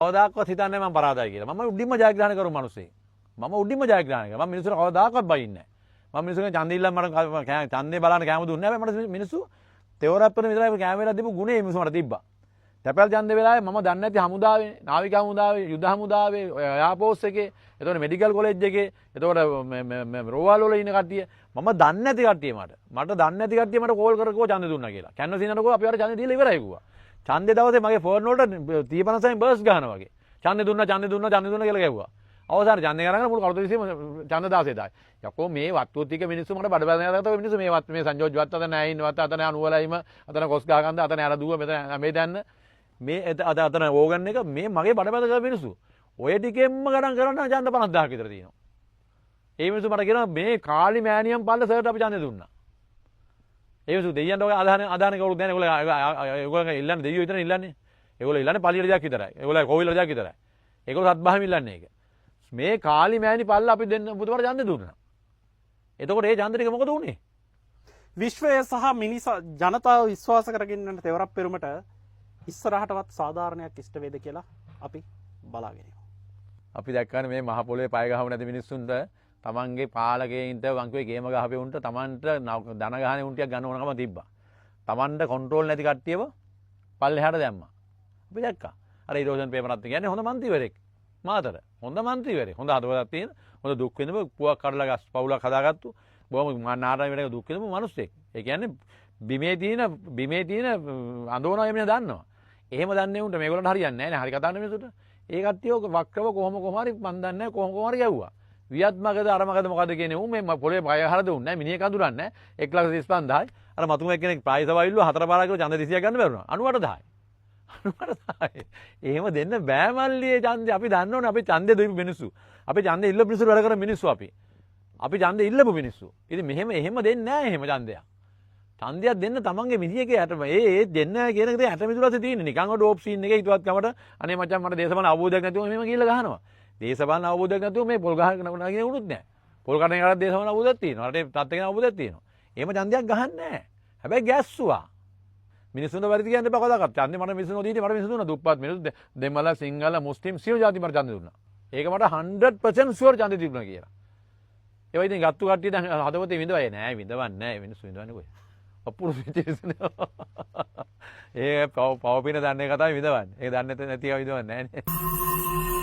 කවදාකවත් හිතන්නේ මම පරාදයි කියලා. මම උඩින්ම ජයග්‍රහණය කරු මිනිස්සෙක්. මම උඩින්ම ජයග්‍රහණය කරා. මම මිනිස්සුන්ට කවදාකවත් බයින්නේ නැහැ. මම මිනිස්සුන්ගේ ඡන්දය ඉල්ලන්න මට ඡන්දේ බලන්න කැම දුන්නේ නැහැ. මට මිනිස්සු තෙවරප්පන විතරයි කැම වෙලා දීපු ගුණේ මිනිස්සු මට තිබ්බා. තැපැල් ඡන්දේ වෙලාවේ මම දන්නේ නැති හමුදාවේ, නාවික හමුදාවේ, යුද හමුදාවේ, එයාපෝස් එකේ, එතකොට මෙඩිකල් කොලෙජ් එකේ, එතකොට රෝවල් වල ඉන්න කට්ටිය මම දන්නේ නැති කට්ටිය මට දන්නේ නැති කට්ටිය මට කෝල් කරකෝ ඡන්දේ දුන්නා කියලා. කැන්වසිනට කෝ අපි අර ඡන්දේ දීලා ඉවරයි කිව්වා. ඡන්දේ දවසේ මගේ ෆෝන් වලට 30-50න් බර්ස් ගහනවා වගේ. ඡන්දේ දුන්නා කියලා ගැව්වා. අවසාන ඡන්දේ ගණන් මුළු කවුරුද විශ්ීම ඡන්ද 16යි. යකෝ මේ වත්තුත් ටික මිනිස්සු මට බඩ බැඳලා ගත්තා මිනිස්සු මේ සංජෝජ් වත් අත නැහැ ඉන්නවත් අත නැහැ අනුවලයිම අතන කොස් ගහ ගන්න අතන අර දුව මෙතන මේ දැන්න මේ අතන ඕගන් එක මේ මගේ බඩ බැඳ ගන්න මිනිස්සු. ඔය ටිකෙන්ම ගණන් කරන්න ඡන්ද 50000ක් විතර තියෙනවා. ඒ මිනිස්සු මට කියනවා මේ කාලි මෑනියම් පල්ල සර්ට අපි ඡන්දේ දුන්නා. ඒ මිනිස්සු දෙයියන්ට ඔය අදහන කවුරුත් නැහැ. ඒගොල්ලෝ ඉල්ලන්නේ දෙයියෝ විතරනේ ඉල්ලන්නේ. ඒගොල්ලෝ ඉල්ලන්නේ පල්ලියට දෙයක් විතරයි. ඒගොල්ලෝ කොවිලට දෙයක් විතරයි. ඒගොල්ලෝ සත්බහම ඉල්ලන්නේ ඒක. මේ කාලි මෑණි පල්ල අපි දෙන්න පුතුමට ඡන්දේ දුන්නා. එතකොට ඒ ඡන්ද ටික මොකද උනේ? විශ්වය සහ මිනිස් ජනතාව විශ්වාස කරගෙන තෙවරක් පෙරුමට ඉස්සරහටවත් සාධාරණයක් ඉෂ්ට වේද කියලා අපි බලාගෙන ඉමු. අපි දැක්කනේ මේ මහ පොළොවේ පය ගහව නැති මිනිස්සුන්ට තමන්ගේ පාලකයින්ට වංකුවේ ගේම ගහපේ උන්ට තමන්ට ධන ගහනේ උන්ටියක් ගන්න ඕනකම තිබ්බා. තමන්ට කන්ට්‍රෝල් නැති කට්ටියව පල්ලෙහාට දැම්මා. අපි දැක්කා. අර ඉරෝෂන් පේපරත් කියන්නේ හොඳ මන්ත්‍රීවරයෙක්. මාතර හොඳ මන්ත්‍රීවරයෙක්. හොඳ හදවතක් තියෙන, හොඳ දුක් විඳපු, පුවක් කඩලා ගස් පවුලක් හදාගත්තු, බොහොම නාටක වෙනක දුක් විඳපු මිනිස්සෙක්. ඒ කියන්නේ බිමේ තියෙන අඳෝනා එමුනේ දන්නවා. එහෙම දන්නේ උන්ට මේගොල්ලන්ට හරියන්නේ නැහැ නේ. හරි කතාන්නේ මිනිසුන්ට. ඒ කට්ටිය ඔක වක්‍රව කොහොම හරි මන් දන්නේ නැහැ කොහොම හරි ගැව්වා. වියත්මකද අරමකද මොකද කියන්නේ ඌ මේ පොළේ පය හර දුන්නේ නැහැ. මිනිහ කඳුරන්නේ නැහැ. 1,35,000යි. අර මතුමෙක් කෙනෙක් ප්‍රයිස් අවයිල්ලුව 4 පාරක් කියලා ඡන්ද 200ක් ගන්න බැරුණා. 98,000යි. 98,000යි. එහෙම දෙන්න බෑ මල්ලියේ ඡන්දේ. අපි දන්නවනේ අපි ඡන්දේ දීපු මිනිස්සු. අපි ඡන්දේ ඉල්ලපු මිනිස්සු වැඩ කරන මිනිස්සු අපි. අපි ඡන්දේ ඉල්ලපු මිනිස්සු. ඉතින් එහෙම දෙන්නේ නැහැ එහෙම ඡන්දයක්. ඡන්දයක් දෙන්න තමන්ගේ මිනිහගේ යට ඒ දෙන්න කියන එක යට මිදුලසේ තියෙන්නේ. නිකන් ඔය ඩෝප් සීන් එකේ හිතුවත් කමට අනේ මචං මට දේශපාලන අවබෝධයක් නැතුව මෙහෙම කියලා ගහනවා. දේශපාලන අවබෝධයක් නැතුව මේ පොල් ගහගෙන නගින උනුත් නැහැ. පොල් කඩන එකට දේශපාලන අවබෝධයක් තියෙනවා. රටේ තත්ත්වයක අවබෝධයක් තියෙනවා. එහෙම ඡන්දයක් ගහන්නේ නැහැ. හැබැයි ගැස්සුවා. මිනිස්සුන්ට වැරදි කියන්න එපා කවදාකවත්. ඡන්දේ මට මිනිස්සුන්ව දීලා මට මිනිස්සු දුන්නා. දුප්පත් මිනිස්සු දෙමළ සිංහල මුස්ලිම් සියලු ජාති මට ඡන්දේ දුන්නා. ඒක මට 100% ෂුවර් ඡන්දේ තිබුණා කියලා. ඒවා ඉතින් ගත්තු කට්ටිය දැන් හදවතේ විඳවයි නෑ විඳවන්නේ නෑ මිනිස්සු විඳවන්නේ කොහෙද? අපුරු පිටිසනේ. ඒ පව පින දන්නේ කතාවේ විඳවන්නේ. ඒක දන්නේ නැති ඒවා විඳවන්නේ නෑනේ.